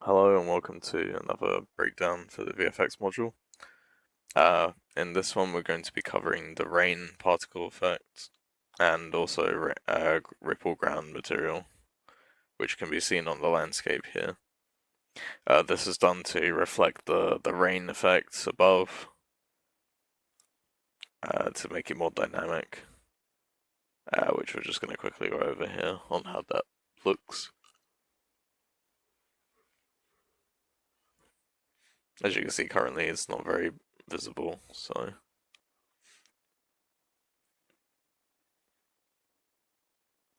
Hello and welcome to another breakdown for the VFX module. In this one we're going to be covering the rain particle effect and also ripple ground material, which can be seen on the landscape here. This is done to reflect the rain effects above to make it more dynamic, which we're just going to quickly go over here on how that looks. As you can see currently it's not very visible, so we're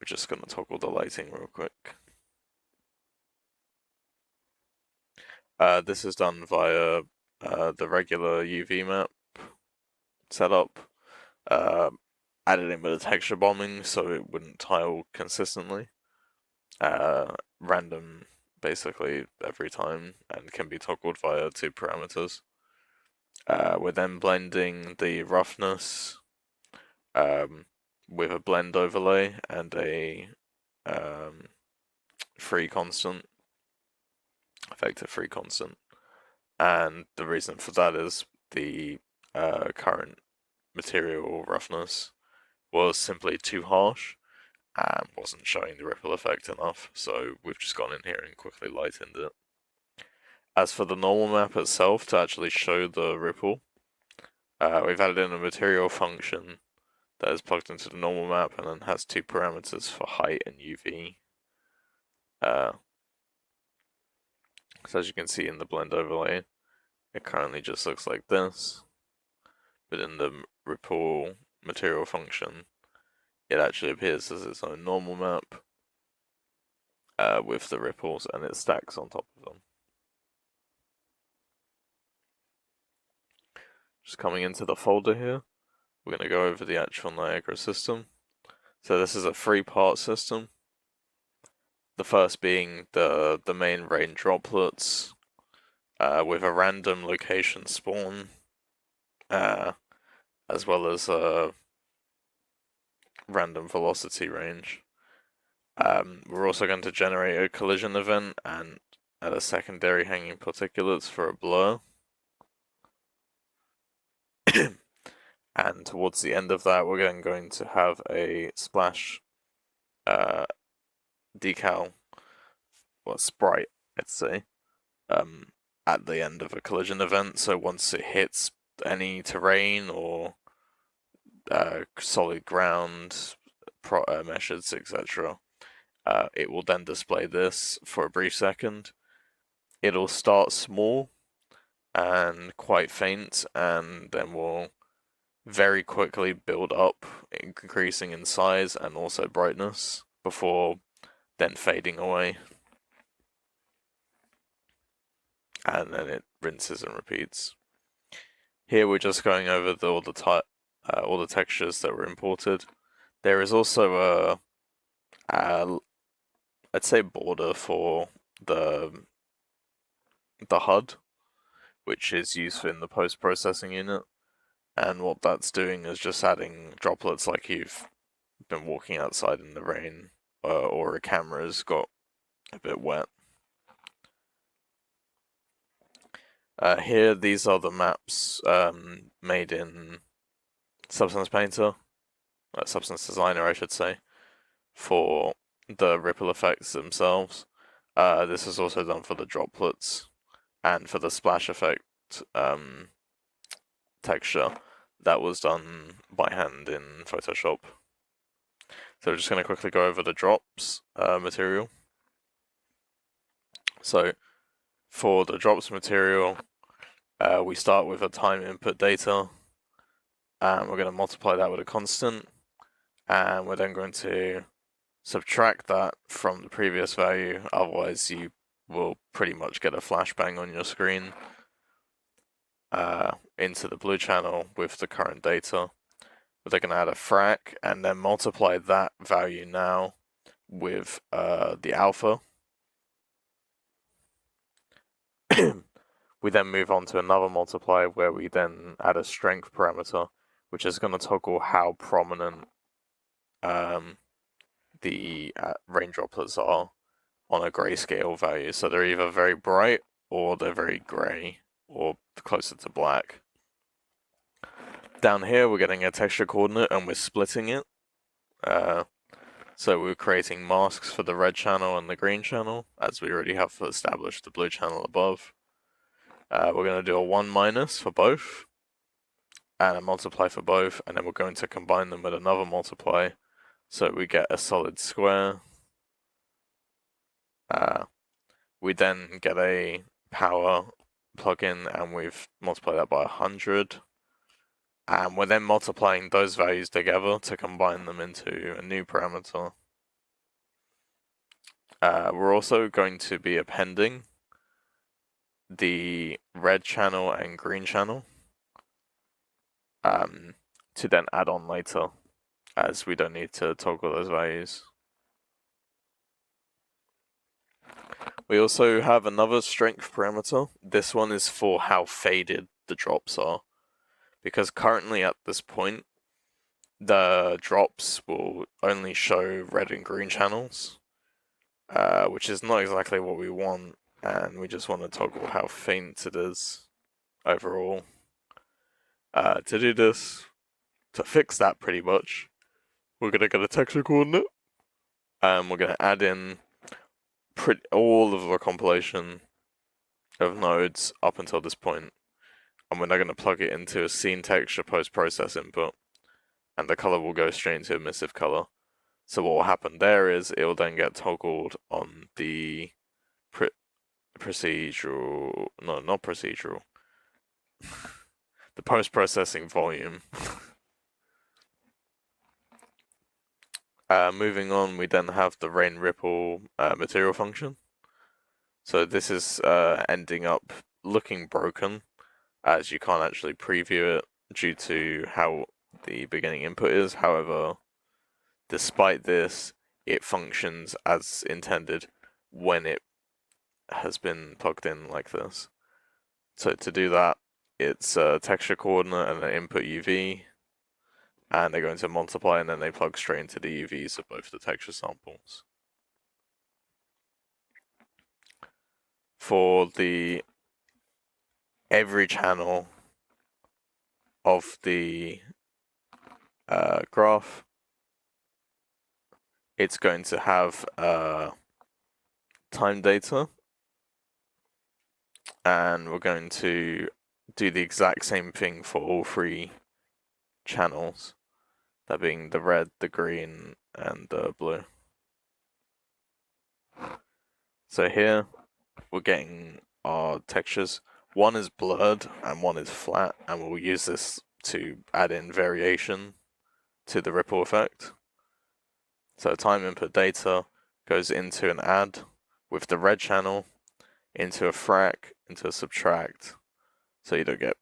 just going to toggle the lighting real quick. This is done via the regular UV map setup, added in with a texture bombing so it wouldn't tile consistently. Random basically every time and can be toggled via two parameters. We're then blending the roughness with a blend overlay and a free constant, effective free constant. And the reason for that is the current material roughness was simply too harsh and wasn't showing the ripple effect enough, so we've just gone in here and quickly lightened it. As for the normal map itself, to actually show the ripple, we've added in a material function that is plugged into the normal map and then has two parameters for height and UV. So as you can see in the blend overlay, it currently just looks like this, but in the ripple material function, it actually appears as its own normal map with the ripples, and it stacks on top of them. Just coming into the folder here, we're going to go over the actual Niagara system. So this is a three-part system. The first being the main rain droplets with a random location spawn, as well as a random velocity range. We're also going to generate a collision event and add a secondary hanging particulates for a blur. And towards the end of that, we're then going to have a splash decal, or sprite, let's say, at the end of a collision event. So once it hits any terrain or solid ground, meshes, etc., it will then display this for a brief second. It'll start small and quite faint, and then will very quickly build up, increasing in size and also brightness before then fading away. And then it rinses and repeats. Here we're just going over all the textures that were imported. There is also a I'd say border for the HUD, which is used in the post-processing unit. And what that's doing is just adding droplets like you've been walking outside in the rain, or a camera's got a bit wet. Here, these are the maps made in Substance Painter, Substance Designer, I should say, for the ripple effects themselves. This is also done for the droplets and for the splash effect texture. That was done by hand in Photoshop. So we're just going to quickly go over the drops material. So for the drops material, we start with a time input data, and we're going to multiply that with a constant, and we're then going to subtract that from the previous value, otherwise you will pretty much get a flashbang on your screen into the blue channel with the current data. They're going to add a frac and then multiply that value now with the alpha. We then move on to another multiplier where we then add a strength parameter, which is going to toggle how prominent the rain droplets are on a grayscale value. So they're either very bright or they're very grey or closer to black. Down here, we're getting a texture coordinate and we're splitting it. So we're creating masks for the red channel and the green channel, as we already have established the blue channel above. We're going to do a 1- for both, and a multiply for both, and then we're going to combine them with another multiply, so we get a solid square. We then get a power plugin, and we've multiplied that by 100. And we're then multiplying those values together to combine them into a new parameter. We're also going to be appending the red channel and green channel to then add on later, as we don't need to toggle those values. We also have another strength parameter. This one is for how faded the drops are, because currently at this point the drops will only show red and green channels, which is not exactly what we want, and we just want to toggle how faint it is overall. To do this, to fix that pretty much, we're going to get a texture coordinate, and we're going to add in all of the compilation of nodes up until this point, and we're now going to plug it into a scene texture post-process input, and the color will go straight into emissive color. So what will happen there is it will then get toggled on the procedural, no, not procedural, the post-processing volume. Moving on, we then have the rain ripple material function. So this is ending up looking broken, as you can't actually preview it due to how the beginning input is. However, despite this, it functions as intended when it has been plugged in like this. So to do that, it's a texture coordinate and an input UV, and they're going to multiply, and then they plug straight into the UVs of both the texture samples. For the every channel of the graph, it's going to have time data, and we're going to do the exact same thing for all three channels, that being the red, the green, and the blue. So here we're getting our textures. One is blurred and one is flat, and we'll use this to add in variation to the ripple effect. So time input data goes into an add with the red channel, into a frac, into a subtract, so you don't get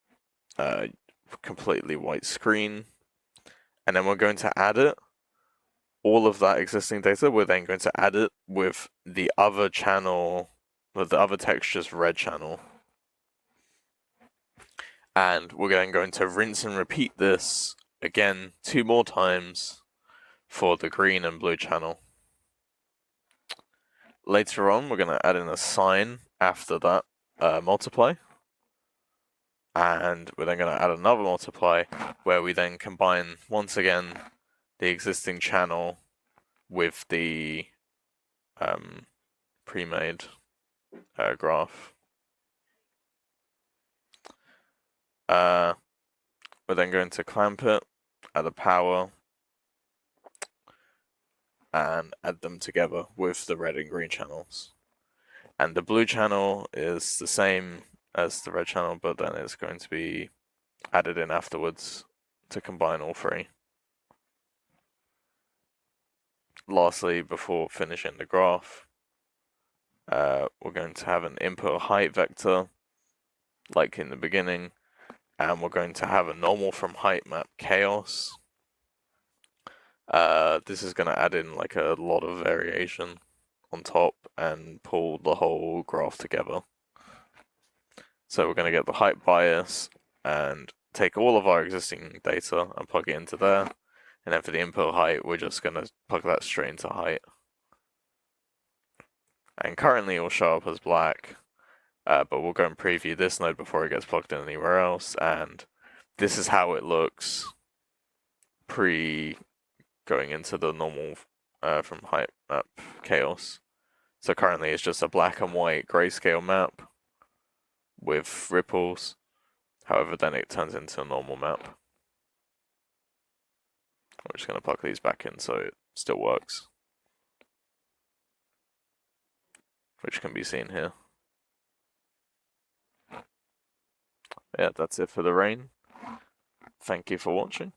a completely white screen. And then we're going to add it, all of that existing data, we're then going to add it with the other channel, with the other texture's red channel. And we're then going to rinse and repeat this again 2 more times for the green and blue channel. Later on, we're going to add in a sign after that multiply. And we're then going to add another multiply, where we then combine, once again, the existing channel with the pre-made graph. We're then going to clamp it, add a power, and add them together with the red and green channels. And the blue channel is the same as the red channel, but then it's going to be added in afterwards to combine all three. Lastly, before finishing the graph, we're going to have an input height vector, like in the beginning, and we're going to have a normal from height map chaos. This is going to add in like a lot of variation on top and pull the whole graph together. So we're going to get the height bias and take all of our existing data and plug it into there. And then for the input height, we're just going to plug that straight into height. and currently it will show up as black, but we'll go and preview this node before it gets plugged in anywhere else, and this is how it looks pre going into the normal from height map chaos. So currently it's just a black and white grayscale map with ripples. However, then it turns into a normal map. I'm just going to plug these back in so it still works, which can be seen here. Yeah, that's it for the rain. Thank you for watching.